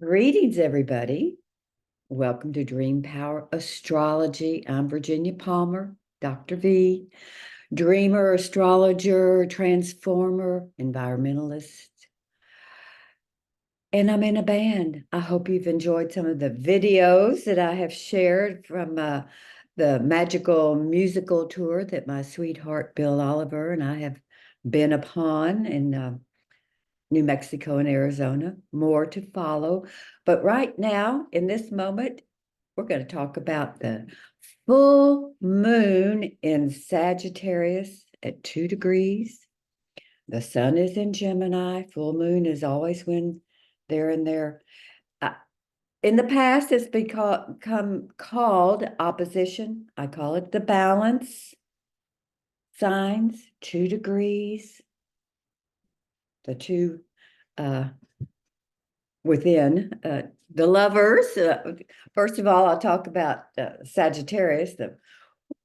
Greetings, everybody. Welcome to Dream Power Astrology. I'm Virginia Palmer, Dr. V, dreamer, astrologer, transformer, environmentalist. And I'm in a band. I hope you've enjoyed some of the videos that I have shared from the magical musical tour that my sweetheart Bill Oliver and I have been upon in New Mexico and Arizona. More to follow. But right now, in this moment, we're going to talk about the full moon in Sagittarius at 2 degrees. The sun is in Gemini. Full moon is always when they're in there. In the past, it's become called opposition. I call it the balance signs, 2 degrees. The two within the lovers. First of all, I'll talk about Sagittarius,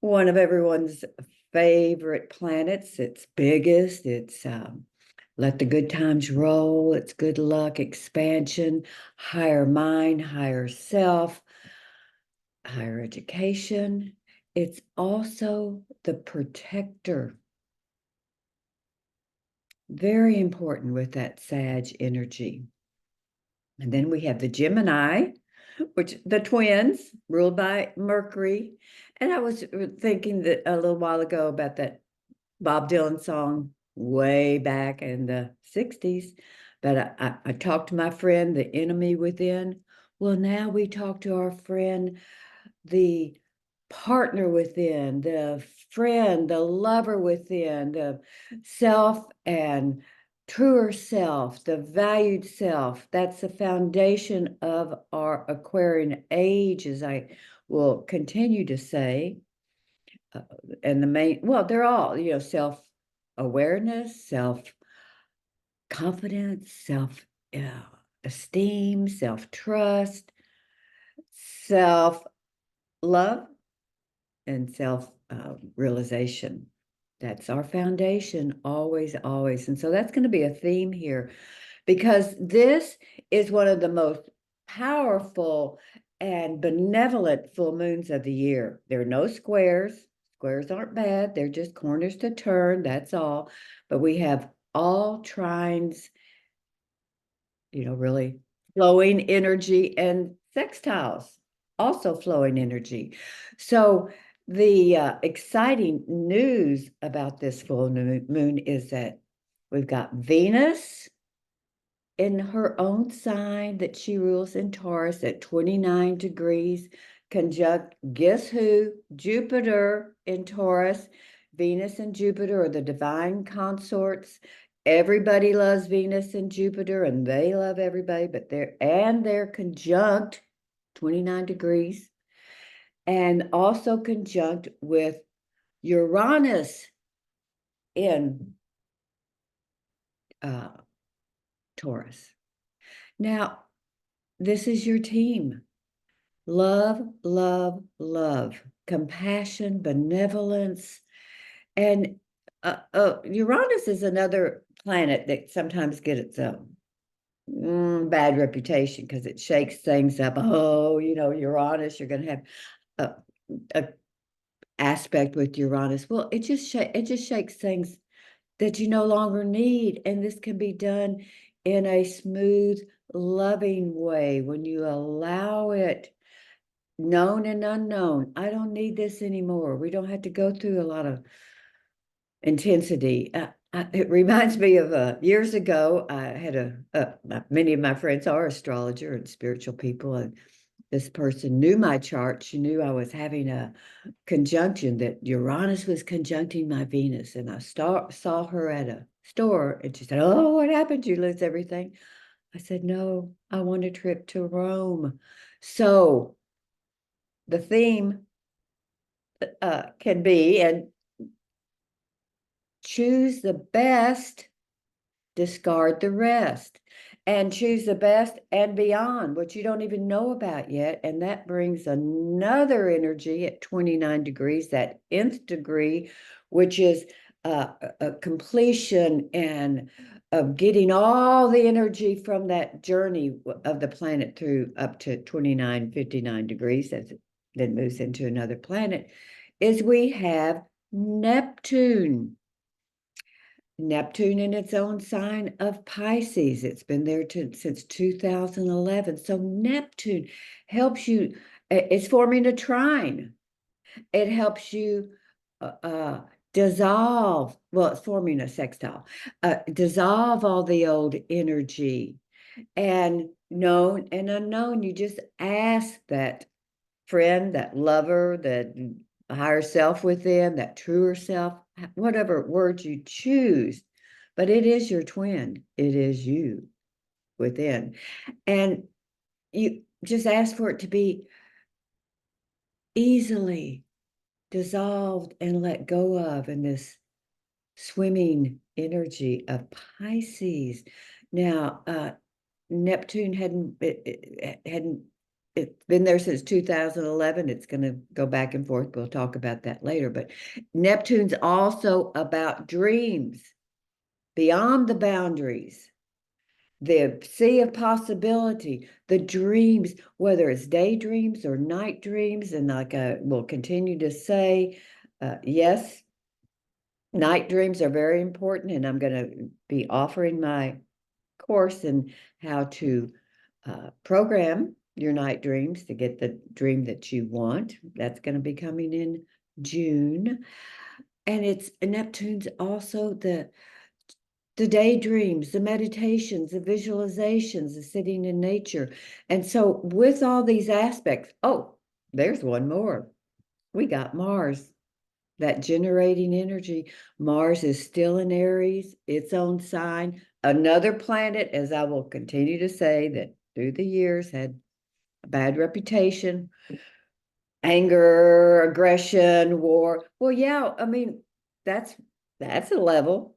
one of everyone's favorite planets. It's biggest. It's let the good times roll. It's good luck, expansion, higher mind, higher self, higher education. It's also the protector. Very important with that Sag energy. And then we have the Gemini, which the twins ruled by Mercury. And I was thinking that a little while ago about that Bob Dylan song way back in the 60s. But I talked to my friend, The Enemy Within. Well, now we talk to our friend, the partner within, the friend, the lover within, the self and truer self, the valued self. That's the foundation of our Aquarian age, as I will continue to say. And the main, well, they're all, self-awareness, self-confidence, self-esteem, self-trust, self-love, and self-realization. That's our foundation, always, always. And so that's going to be a theme here, because this is one of the most powerful and benevolent full moons of the year. There are no squares. Squares aren't bad. They're just corners to turn. That's all. But we have all trines, really flowing energy, and sextiles, also flowing energy. So the exciting news about this full moon is that we've got Venus in her own sign that she rules in Taurus at 29 degrees, conjunct, guess who? Jupiter in Taurus. Venus and Jupiter are the divine consorts. Everybody loves Venus and Jupiter, and they love everybody, but they're conjunct 29 degrees, and also conjunct with Uranus in Taurus. Now, this is your team. Love, love, love, compassion, benevolence. And Uranus is another planet that sometimes gets its bad reputation because it shakes things up. Oh, Uranus, you're going to have a aspect with Uranus. Well, it just shakes things that you no longer need. And this can be done in a smooth, loving way when you allow it. Known and unknown. I don't need this anymore. We don't have to go through a lot of intensity. It reminds me of years ago, I had many of my friends are astrologer and spiritual people, and this person knew my chart. She knew I was having a conjunction, that Uranus was conjuncting my Venus, and I saw her at a store, and she said, "Oh, what happened? You lose everything?" I said, "No, I want a trip to Rome." So the theme can be, and choose the best, discard the rest, and choose the best and beyond, what you don't even know about yet. And that brings another energy at 29 degrees, that nth degree, which is a completion and of getting all the energy from that journey of the planet through up to 29, 59 degrees as it then moves into another planet, is we have Neptune. Neptune in its own sign of Pisces. It's been there since 2011. So Neptune helps you, it's forming a trine. It helps you dissolve, well, it's forming a sextile, dissolve all the old energy and known and unknown. You just ask that friend, that lover, that higher self within, that truer self, whatever word you choose, but it is your twin. It is you within. And you just ask for it to be easily dissolved and let go of in this swimming energy of Pisces. Now, Neptune it's been there since 2011. It's going to go back and forth. We'll talk about that later. But Neptune's also about dreams beyond the boundaries, the sea of possibility, the dreams, whether it's daydreams or night dreams. And like I will continue to say, yes, night dreams are very important. And I'm going to be offering my course in how to program your night dreams to get the dream that you want. That's going to be coming in June. And it's Neptune's also the daydreams, the meditations, the visualizations, the sitting in nature. And so with all these aspects, oh, there's one more. We got Mars, that generating energy. Mars is still in Aries, its own sign. Another planet, as I will continue to say, that through the years had a bad reputation, anger, aggression, war. Well, yeah, I mean, that's a level,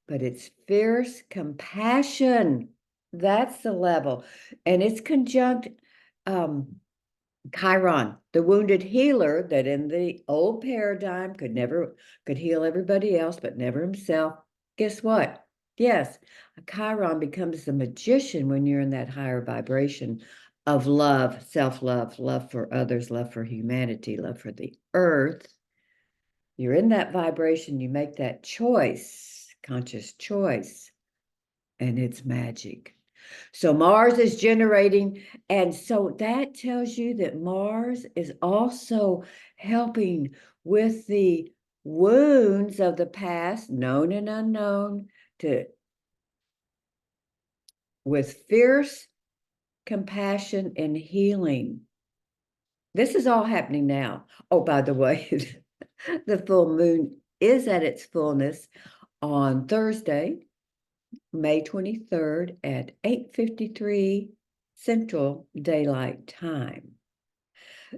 but it's fierce compassion. That's the level. And it's conjunct Chiron, the wounded healer that in the old paradigm could heal everybody else, but never himself. Guess what? Yes, a Chiron becomes the magician when you're in that higher vibration of love, self-love, love for others, love for humanity, love for the earth. You're in that vibration, you make that choice, conscious choice, and it's magic. So Mars is generating, and so that tells you that Mars is also helping with the wounds of the past, known and unknown, with fierce compassion and healing. This is all happening now. Oh, by the way, the full moon is at its fullness on Thursday, May 23rd at 8:53 Central Daylight Time.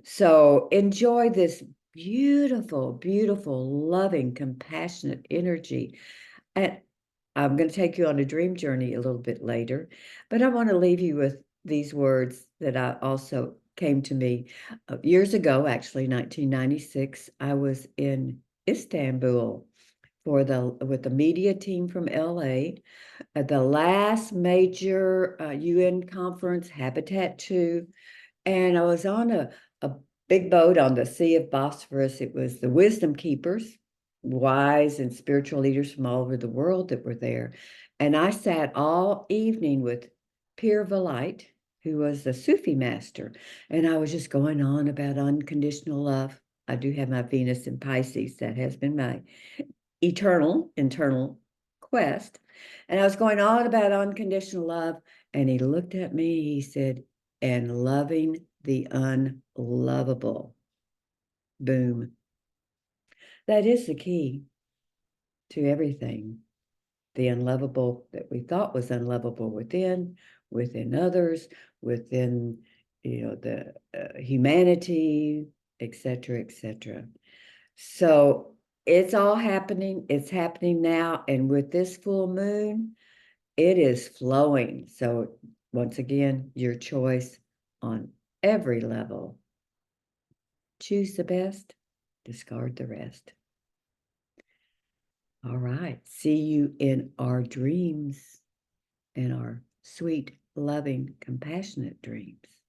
So enjoy this beautiful, beautiful, loving, compassionate energy. And I'm going to take you on a dream journey a little bit later, but I want to leave you with these words that I also came to me years ago, actually, 1996. I was in Istanbul with the media team from LA at the last major UN conference, Habitat 2, and I was on a big boat on the Sea of Bosphorus. It was the Wisdom Keepers, wise and spiritual leaders from all over the world that were there. And I sat all evening with Pir Valite, who was the Sufi master, and I was just going on about unconditional love. I do have my Venus in Pisces. That has been my eternal internal quest. And I was going on about unconditional love. And he looked at me, he said, and loving the unlovable. Boom. That is the key to everything. The unlovable that we thought was unlovable within others, within, the humanity, etc., etc. So it's all happening. It's happening now. And with this full moon, it is flowing. So once again, your choice on every level. Choose the best, discard the rest. All right. See you in our dreams, in our sweet, loving, compassionate dreams.